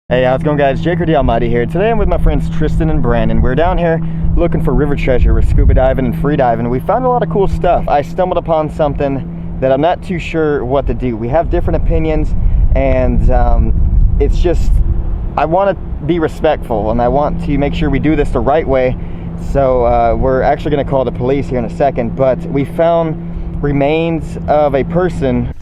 Hey, how's it going, guys? Jake or the Almighty here. Today I'm with my friends Tristan and Brandon. We're down here looking for river treasure. We're scuba diving and free diving. We found a lot of cool stuff. I stumbled upon something that I'm not too sure what to do. We have different opinions, and it's just, I want to be respectful and I want to make sure we do this the right way. So we're actually going to call the police here in a second, but we found remains of a person.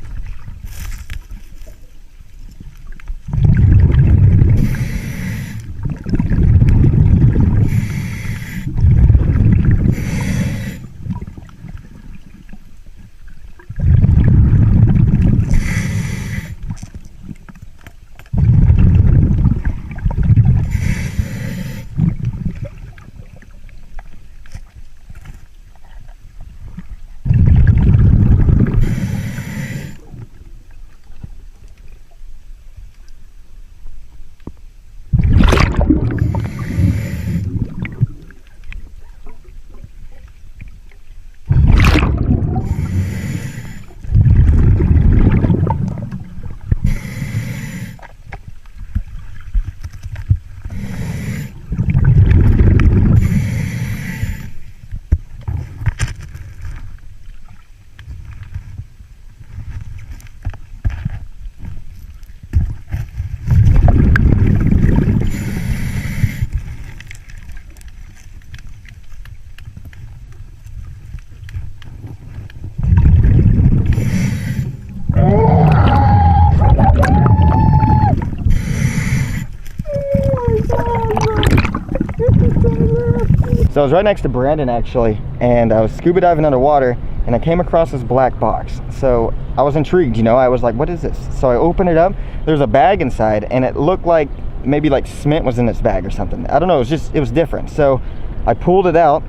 So I was right next to Brandon actually, and I was scuba diving underwater and I came across this black box. So I was intrigued, you know, I was like, what is this? So I opened it up, there's a bag inside, and it looked like maybe like cement was in this bag or something. I don't know, it was different. So I pulled it out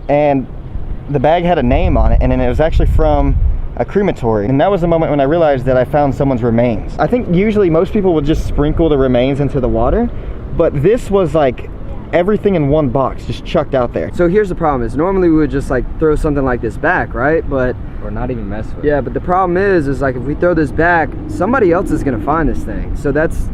and the bag had a name on it, and then it was actually from a crematory. And that was the moment when I realized that I found someone's remains. I think usually most people would just sprinkle the remains into the water, but this was like everything in one box just chucked out there. So here's the problem is normally we would just like throw something like this back, right? But or not even mess with it. Yeah, but the problem is like if we throw this back, somebody else is gonna find this thing. So that's,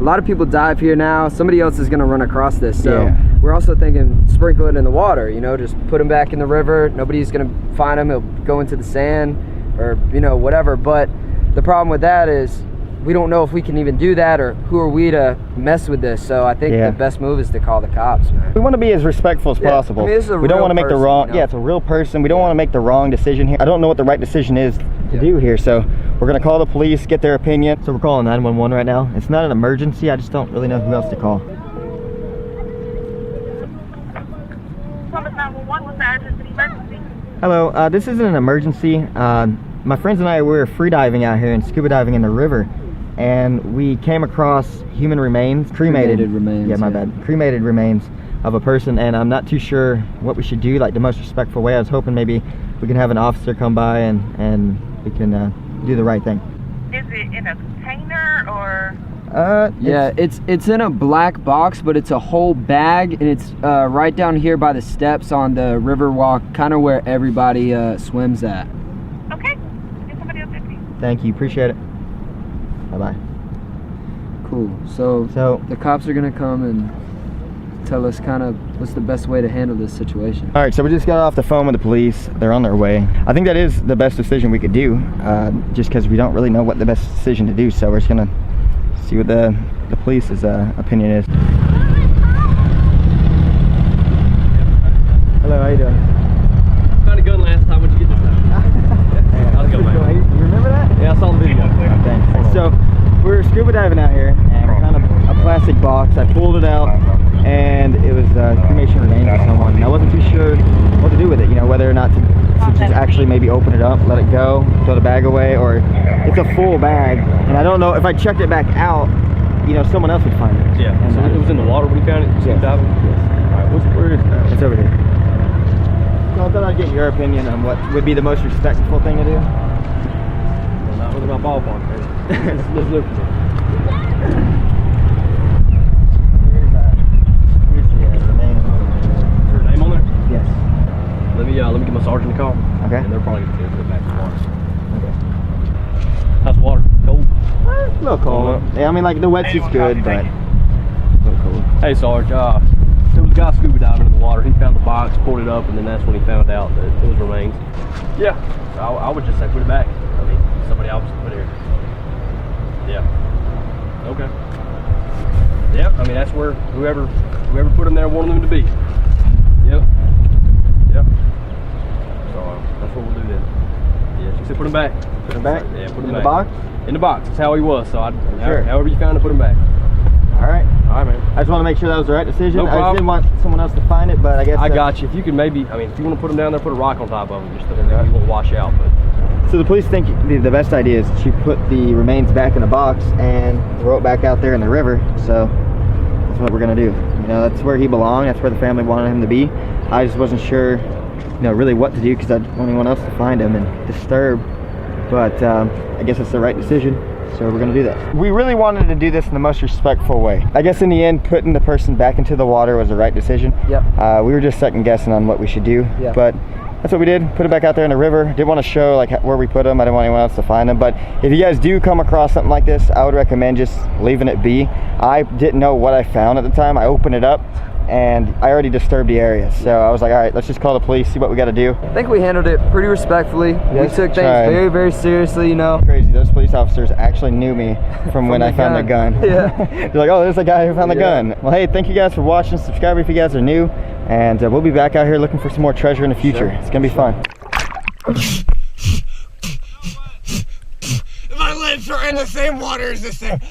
a lot of people dive here now, somebody else is gonna run across this. So yeah, we're also thinking sprinkle it in the water, you know, just put them back in the river, nobody's gonna find them, it'll go into the sand or, you know, whatever. But the problem with that is we don't know if we can even do that, or who are we to mess with this. So I think the best move is to call the cops, man. We want to be as respectful as possible. I mean, this is a we don't want to make the wrong, you know? it's a real person. We don't want to make the wrong decision here. I don't know what the right decision is to do here, so we're going to call the police, get their opinion. So we're calling 911 right now. It's not an emergency, I just don't really know who else to call. Thomas 911, what's the address of the emergency? Hello, this isn't an emergency. My friends and I were free diving out here and scuba diving in the river, and we came across human remains, cremated remains. Yeah, my bad. Cremated remains of a person, and I'm not too sure what we should do, like the most respectful way. I was hoping maybe we can have an officer come by and we can do the right thing. Is it in a container or? Yeah, it's in a black box, but it's a whole bag, and it's right down here by the steps on the river walk, kind of where everybody swims at. Okay, get somebody else with me. Thank you, appreciate it. Bye-bye. Cool. So the cops are gonna come and tell us kind of what's the best way to handle this situation. All right, so we just got off the phone with the police. They're on their way. I think that is the best decision we could do, just because we don't really know what the best decision to do. So we're just gonna see what the police's opinion is. Hello, how you doing? Found a gun last time. What'd you get this time? How's it going, man? You remember that? Yeah, I saw the video. Thanks. So we're scuba diving out here, and we found a plastic box. I pulled it out, and it was cremation remains of someone. And I wasn't too sure what to do with it, you know, whether or not to just actually maybe open it up, let it go, throw the bag away, or it's a full bag, and I don't know if I checked it back out, you know, someone else would find it. Yeah. And so it was in the water when you found it? Yes. Diving? Yes. All right, where is that? It's over here. So I thought I'd get your opinion on what would be the most respectful thing to do. Well, not with my ballpark, man. Let's look for it. Here's the name. Is there a name on there? Yes. Let me get my sergeant to call. Okay. And they're probably going to put it back in the water. Okay. How's the water? Cold? A little cold. Yeah, I mean, like the wetsuit's good, but Hey, Sarge. There was a guy scuba diving in the water. He found the box, pulled it up, and then that's when he found out that it was remains. Yeah. So I would just say put it back. I mean, somebody else put it here. Yeah. Okay. Yep. I mean, that's where whoever put them there wanted them to be. Yep. Yep. So that's what we'll do then. Yeah. She said put them back. Put them back? Yeah. Put them in back. the box? In the box. That's how he was. So Sure. however you found it, put him back. All right. All right, man. I just want to make sure that was the right decision. No I just problem. didn't want someone else to find it, but I guess I got you. If you could maybe, I mean, if you want to put them down there, put a rock on top of them, just so they won't wash out. But So the police think the best idea is to put the remains back in a box and throw it back out there in the river. So that's what we're gonna do. You know, that's where he belonged. That's where the family wanted him to be. I just wasn't sure, you know, really what to do because I didn't want anyone else to find him and disturb. But I guess it's the right decision. So we're gonna do that. We really wanted to do this in the most respectful way. I guess in the end, putting the person back into the water was the right decision. Yep. We were just second guessing on what we should do. Yeah. But that's what we did. Put it back out there in the river. Didn't want to show like where we put them. I didn't want anyone else to find them. But if you guys do come across something like this, I would recommend just leaving it be. I didn't know what I found at the time. I opened it up and I already disturbed the area. So I was like, all right, let's just call the police, see what we got to do. I think we handled it pretty respectfully. Yes, we took things tried. very, very seriously, you know. Crazy, those police officers actually knew me from when I found the gun. Yeah. They're like, oh, there's the guy who found the gun. Well, hey, thank you guys for watching. Subscribe if you guys are new. And we'll be back out here looking for some more treasure in the future. It's going to be fun. My lips are in the same water as this thing.